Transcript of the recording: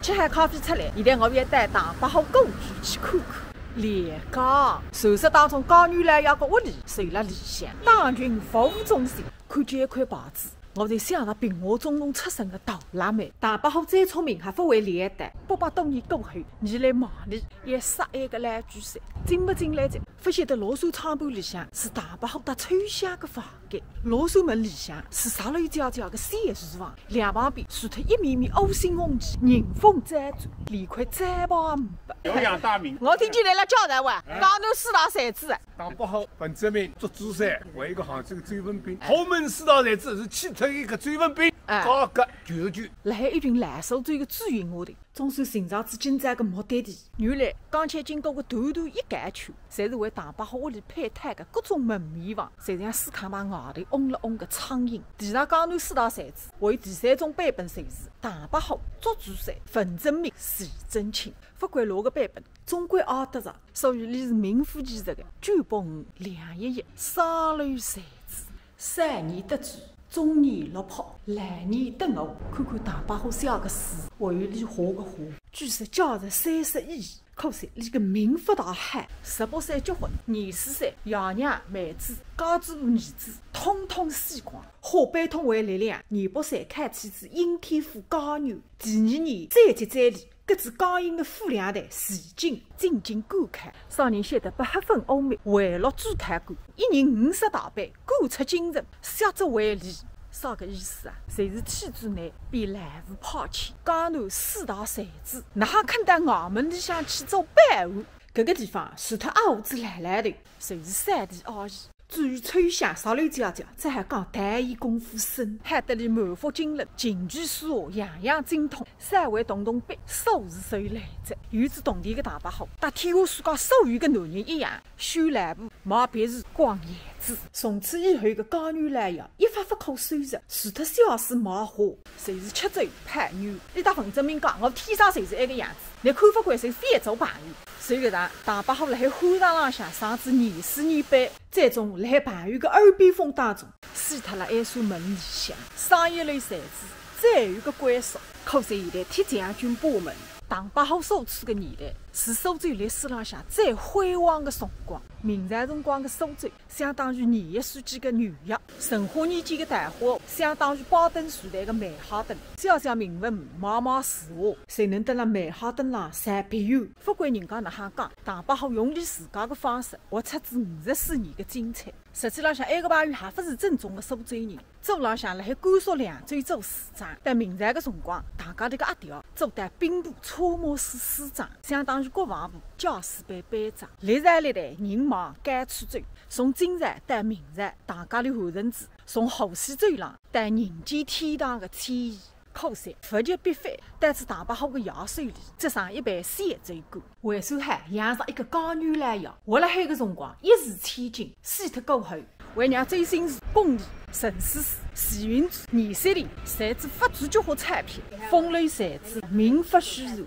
吃完咖啡出来，现在我要带大8号故居去看看。连江传说当中，江女郎要个屋里睡了里向，党群服务中心，看见一块牌子。 我在想着平和中农出身的大辣妹，大8号再聪明还不会连单。800多年过后，你来忙里也11个蓝巨山，进不进来着？发现的罗素窗盘里向是大8号搭抽象的房间，罗素门里向是石头角角的三厨房，两旁边竖着一面面欧星红旗，迎风展展，连块展榜也没。有氧大名，我听见来了交代话，江南4大才子。大8号本职名做主山，为一个杭州的追分兵。后门4大才子是去脱一个追分兵，高个球球。辣海一群蓝手追的追寻下头，总算寻找至进展的目的地。原来刚才经过的短短一间圈，侪是为大8号屋里配摊的各种门面房，就像书卡牌外头嗡了嗡的苍蝇。其他江南4大才子为第3种版本谁是大8号捉主山，冯正明、徐正清。不管哪个版本，总归熬得着，所以你是名副其实的98211三流才子。3年得志。 中年落魄，来年登我，看看大8号写个诗，为你画个画。据说价值30亿，可惜你个名不大喊。18岁结婚，24岁爷娘妹子、家主儿子，统统死光。花悲痛为力量，28岁看妻子殷天赋高女，第2年再接再厉。 搿只刚硬的副两台徐静静静观看，少年写得不黑粉欧美，回落主看官，一人50大板，观出精神，写作为例。啥个意思啊？谁是天主男被蓝湖抛弃？江南4大才子，哪肯到衙门里向去做伴舞？搿个地方除脱阿胡子来来头，谁是3D阿姨？ 至于吹响石榴角角，这还讲弹艺功夫深，喊得你满腹经纶，琴棋书画样样精通。3位洞洞笔，数是手来着。与之同田的大8号，搭天下世界所有的男人一样，修蓝布，毛别是光叶子。从此以后的江女郎呀，一发不可收拾，除脱小事没花。谁是吃嘴叛女？你搭冯正明讲，我天生就是那个样子。你看不惯谁非做朋友？ 随后上，大8号辣海欢场浪向上至年书年班，最终辣海朋友的耳边风当中，死脱了一扇门里向。上一类才子最后个归宿，可惜现在铁将军把门。大8号所处的年代是苏州历史浪向最辉煌的辰光。明朝辰光的苏州，相当于21世纪的纽约；成化年间的大花，相当于巴登时代的曼哈顿。小小名文，毛毛实话，谁能得了曼哈顿浪3笔油？不管人家哪样讲，大8号用你自家的方式活出自54年的精彩。实际浪向，埃个朋友还不是正宗的苏州人。州浪向辣海甘肃凉州做市长，但明朝的辰光，大家头个阿调做得兵部参谋司司长，相当于国防部教师班班长。历朝历代人忙赶出走，从今朝到明朝，大家的汉人子从后西走廊到人间天堂的迁移。可惜物极必反，但是大8号的牙手里只剩一盘山州干。为啥海养上一个江女郎药？活辣海的辰光一时千金，死脱过后，为让周星驰、巩俐、陈思思、徐云珠、倪三连，侪子发足菊花彩票，风流才子名不虚传。